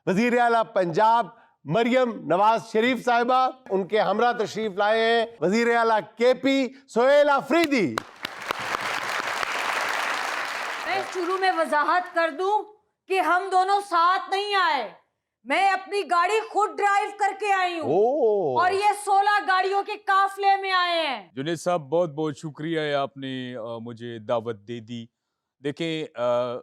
वजीर आला पंजाब मरियम नवाज शरीफ साहिबा, उनके हमरा तशरीफ लाए हैं वजीर आला केपी सोहेल अफरीदी। मैं शुरू में वजाहत कर दूं कि हम दोनों साथ नहीं आए, मैं अपनी गाड़ी खुद ड्राइव करके आई हूँ और ये 16 गाड़ियों के काफले में आए हैं। जुनेद साहब बहुत बहुत शुक्रिया है, आपने मुझे दावत दे दी। देखें,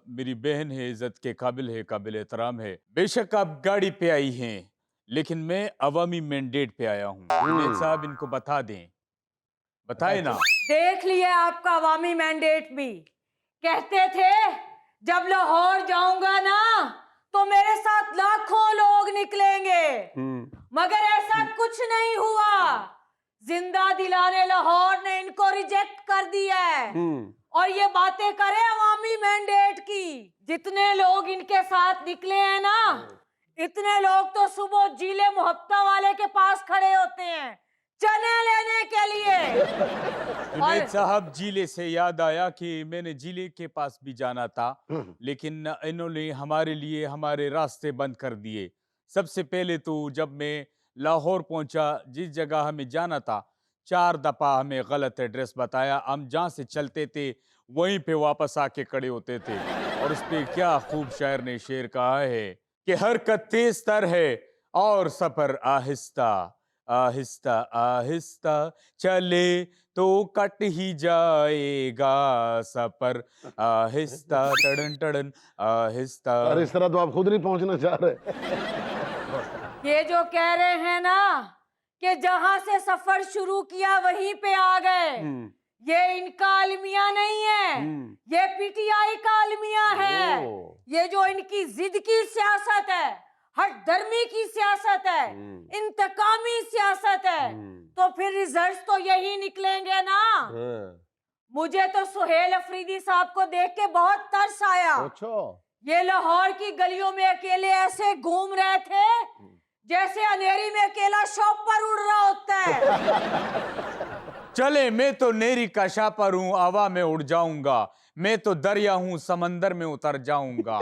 मेरी बहन है, इज्जत के काबिल है, काबिल एहतराम है। बेशक आप गाड़ी पे आई हैं, लेकिन मैं अवामी मैंडेट पे आया हूँ। जुनेद साहब इनको बता दें, बताए ना। देख लिए आपका अवामी मैंडेट भी। कहते थे जब लाहौर जाऊंगा ना तो मेरे साथ लाखों लोग निकलेंगे, मगर ऐसा कुछ नहीं हुआ। जिंदा दिलाने लाहौर ने इनको रिजेक्ट कर दिया है और ये बातें करे अवामी मैंडेट की। जितने लोग इनके साथ निकले हैं ना, इतने लोग तो सुबह जिले मुहत्ता वाले के पास खड़े होते हैं चने लेने के लिए। जुनेद साहब, जिले से याद आया कि मैंने जिले के पास भी जाना था, लेकिन इन्होंने हमारे लिए हमारे रास्ते बंद कर दिए। सबसे पहले तो जब मैं लाहौर पहुंचा, जिस जगह हमें जाना था, 4 दफा हमें गलत एड्रेस बताया। हम जहाँ से चलते थे वहीं पे वापस आके खड़े होते थे। और उस पे क्या खूब शायर ने शेर कहा है कि हरकत तेज तर है और सफर आहिस्ता, आहिस्ता आहिस्ता चले तो कट ही जाएगा सफर आहिस्ता, टड़न टड़न आहिस्ता। अरे इस तरह तो आप खुद नहीं पहुंचना चाह रहे। ये जो कह रहे हैं ना कि जहां से सफर शुरू किया वहीं पे आ गए, ये इनका अलमिया नहीं है, ये पीटीआई का अलमिया है। ये जो इनकी जिद की सियासत है, हर धर्मी की सियासत है, इंतकामी सियासत है, तो फिर रिजल्ट्स तो यही निकलेंगे ना। मुझे तो सुहेल अफरीदी साहब को देख के बहुत तरस आया। ये लाहौर की गलियों में अकेले ऐसे घूम रहे थे जैसे अंधेरी में अकेला शॉप पर उड़ रहा होता है। चले, मैं तो नेरी का शापर हूँ, हवा में उड़ जाऊंगा। मैं तो दरिया हूँ, समंदर में उतर जाऊंगा।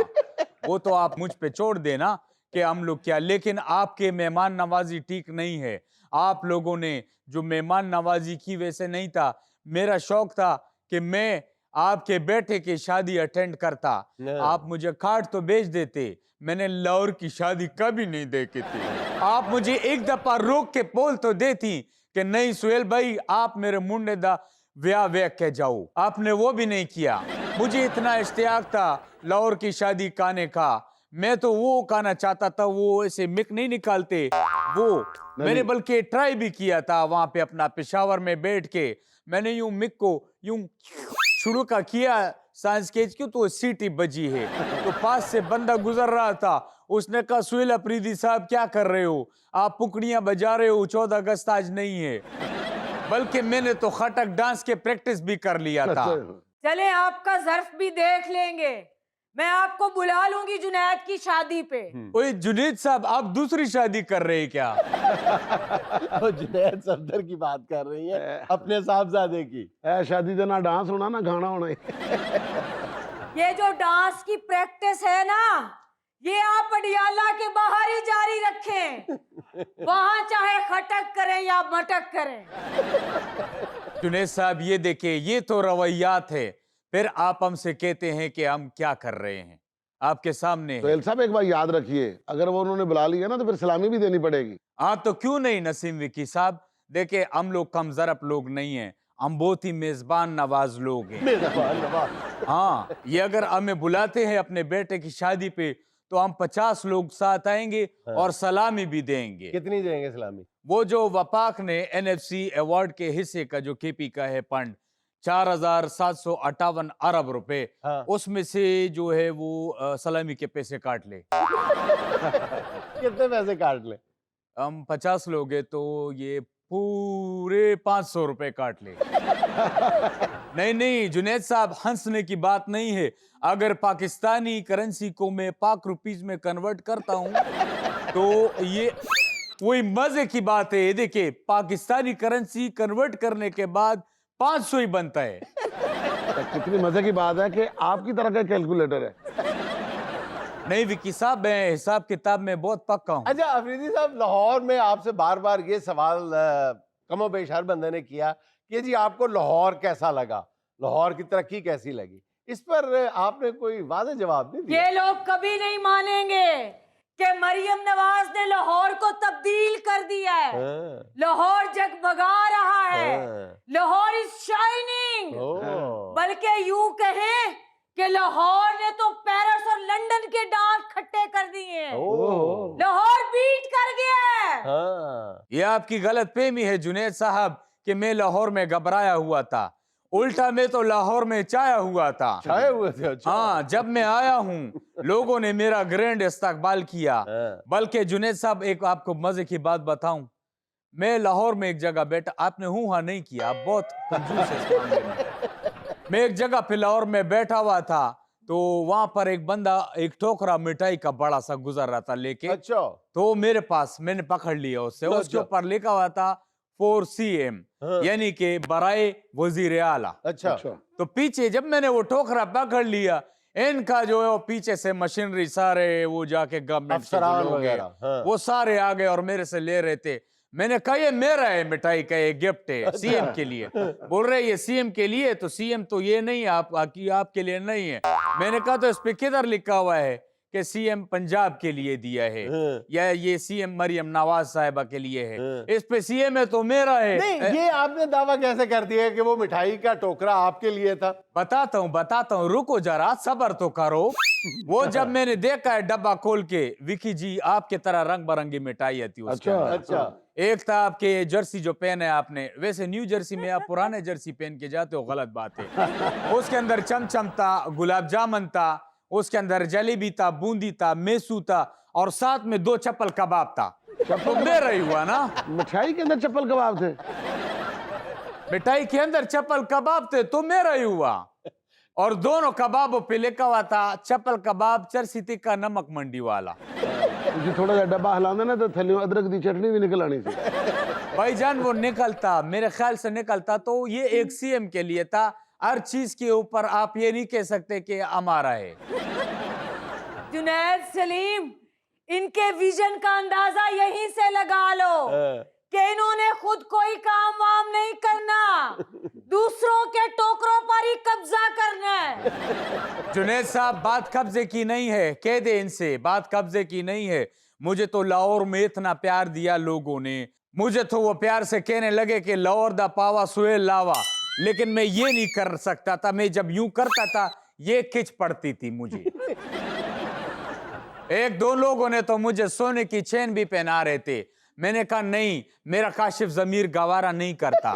वो तो आप मुझ पे छोड़ देना कि हम लोग क्या, लेकिन आपके मेहमान नवाजी ठीक नहीं है। आप लोगों ने जो मेहमान नवाजी की वैसे नहीं था। मेरा शौक था कि मैं आपके बेटे की शादी अटेंड करता, आप मुझे कार्ड तो भेज देते। मैंने लाहौर की शादी कभी नहीं देखी थी। आप मुझे एक दफा रोक के बोल तो देती कि नहीं सुहेल भाई, आप मेरे मुंडे दा व्याह व्याह के जाओ। आपने वो भी नहीं किया। मुझे इतना इश्तियाक था लाहौर की शादी खाने का, मैं तो वो खाना चाहता था। वो ऐसे मिक नहीं निकालते वो, मैंने बल्कि ट्राई भी किया था वहां पे अपना पेशावर में बैठ के। मैंने यूं मिक को यूं शुरू का किया साइंस केज क्यों, तो सीटी बजी है। तो पास से बंदा गुजर रहा था, उसने कहा सुहेल अफरीदी साहब क्या कर रहे हो, आप पुकड़ियां बजा रहे हो, 14 अगस्त आज नहीं है। बल्कि मैंने तो खटक डांस के प्रैक्टिस भी कर लिया था। चले आपका ज़र्फ भी देख लेंगे, मैं आपको बुला लूंगी जुनैद की शादी पे। ओए जुनैद साहब, आप दूसरी शादी कर रहे हैं क्या? जुनैद सफदर की बात कर रही है, अपने साहबजादे की। शादी तो ना डांस होना ना गाना होना। ये जो डांस की प्रैक्टिस है ना, ये आप अडियाला के बाहर ही जारी रखें, वहां चाहे खटक करें या मटक करें। जुनैद साहब ये देखिए, ये तो रवैयात है। फिर आप हमसे कहते हैं कि हम क्या कर रहे हैं, आपके सामने है। सोहेल साहब एक बार याद रखिए, अगर वो उन्होंने बुला लिया ना तो फिर सलामी भी देनी पड़ेगी। हाँ तो क्यों नहीं नसीम विकी साहब, देखिए हम लोग कम ज़रफ लोग नहीं हैं, हम बहुत ही मेजबान नवाज लोग हैं। मेजबान नवाज। हाँ, ये अगर हमें बुलाते हैं अपने बेटे की शादी पे तो हम 50 लोग साथ आएंगे और सलामी भी देंगे। कितनी देंगे सलामी? वो जो वफाक ने NFC अवार्ड के हिस्से का जो KP का है फंड 4758 अरब रुपए, उसमें से जो है वो सलामी के पैसे काट ले। कितने पैसे काट ले? हम 50 लोग हैं तो ये पूरे 500 रुपए काट ले। नहीं नहीं जुनैद साहब, हंसने की बात नहीं है। अगर पाकिस्तानी करेंसी को मैं पाक रुपीज में कन्वर्ट करता हूं तो ये वही मजे की बात है। देखिए, पाकिस्तानी करेंसी कन्वर्ट करने के बाद 500 ही बनता है। कितनी मजे की बात है कि आपकी तरह का कैलकुलेटर है। नहीं विकी साहब, मैं हिसाब किताब में बहुत पक्का हूँ। अच्छा अफरीदी साहब, लाहौर में आपसे बार बार ये सवाल कमोबेश हर बंदे ने किया कि जी आपको लाहौर कैसा लगा, लाहौर की तरक्की कैसी लगी? इस पर आपने कोई वाज़ेह जवाब नहीं दिया। ये लोग कभी नहीं मानेंगे कि मरियम नवाज ने लाहौर को तब्दील कर दिया है। हाँ, लाहौर जगमगा रहा है, हाँ, लाहौर इज शाइनिंग। ओह, बल्कि यूं कहें कि लाहौर ने तो पेरिस और लंदन के डांस खट्टे कर दिए हैं। ओह, लाहौर बीट कर गया है। हाँ, ये आपकी गलतफहमी है जुनैद साहब कि मैं लाहौर में घबराया हुआ था। उल्टा मैं तो लाहौर में चाया हुआ था। छाए हुए थे? अच्छा। हाँ, जब मैं आया हूँ लोगों ने मेरा ग्रैंड इस्तकबाल किया। हाँ, बल्कि जुनैद साहब, एक आपको मजे की बात बताऊं, मैं लाहौर में एक जगह बैठा, आपने हूँ हाँ नहीं किया, आप बहुत कंजूस है इस मामले में। मैं एक जगह पे लाहौर में बैठा हुआ था, तो वहां पर एक बंदा एक टोकरा मिठाई का बड़ा सा गुजर रहा था लेके। अच्छा, तो मेरे पास, मैंने पकड़ लिया उससे, अच्छा। उसके ऊपर लिखा हुआ था 4CM, हाँ। यानी कि बराए वजीर आला। अच्छा, तो पीछे जब मैंने वो टोकरा पकड़ लिया, इनका जो है वो पीछे से मशीनरी सारे वो जाके गवर्नमेंट के जो अफसरान लोग हैं, वगैरह, हाँ। वो सारे आ गए और मेरे से ले रहे थे। मैंने कहा ये मेरा है मिठाई का, ये गिफ्ट है सीएम के लिए। बोल रहे ये सीएम के लिए, तो सीएम तो ये नहीं है, आपके लिए नहीं है। मैंने कहा तो इस पे किधर लिखा हुआ है कि सीएम पंजाब के लिए दिया है, हाँ। या ये सीएम मरियम नवाज साहिबा के लिए है? हाँ। इस पे सीएम है तो मेरा है। नहीं, ये आपने दावा कैसे कर दिया कि वो मिठाई का टोकरा आपके लिए था? बताता हूँ, रुको जरा, सब्र तो करो। वो जब मैंने देखा है डब्बा खोल के, विकी जी आपके तरह रंग बिरंगी मिठाई आती है उसके अच्छा, अंदर। अच्छा, एक था आपके जर्सी जो पहने आपने, वैसे न्यू जर्सी में आप पुराने जर्सी पहन के जाते हो, गलत बात है। उसके अंदर चमचम था, गुलाब जामुन था, उसके अंदर जलेबी था, बूंदी था, मेसू था, और साथ में 2 चप्पल कबाब था। तो मेरा ही हुआ ना। मिठाई के अंदर चप्पल कबाब थे? मिठाई के अंदर चप्पल कबाब थे तो मेरा ही हुआ। और दोनों कबाबों पे लिखा हुआ था चप्पल कबाब चरसी तिक्का नमक मंडी वाला। जी थोड़ा सा डब्बा हिलांदे ना तो थल्ले अदरक दी चटनी भी निकल आनी थी। भाईजान वो निकलता, मेरे ख्याल से निकलता, तो ये एक सीएम के लिए था। हर चीज के ऊपर आप ये नहीं कह सकते कि हमारा है। जुनैद सलीम, इनके विजन का अंदाजा यहीं से लगा लो हाँ। कि इन्होंने खुद कोई काम वाम नहीं करना, दूसरों के टोकरों पर ही कब्जा करना है। जुनैद साहब, बात कब्जे की नहीं है, कह दे इनसे, बात कब्जे की नहीं है। मुझे तो लाहौर में इतना प्यार दिया लोगों ने, मुझे तो वो प्यार से कहने लगे कि लाहौर दा पावा सुहेल लावा, लेकिन मैं ये नहीं कर सकता था। मैं जब यूं करता था ये खिंच पड़ती थी मुझे। 1-2 लोगों ने तो मुझे सोने की चेन भी पहना रहे थे। मैंने कहा नहीं, मेरा काशिफ जमीर गवारा नहीं करता।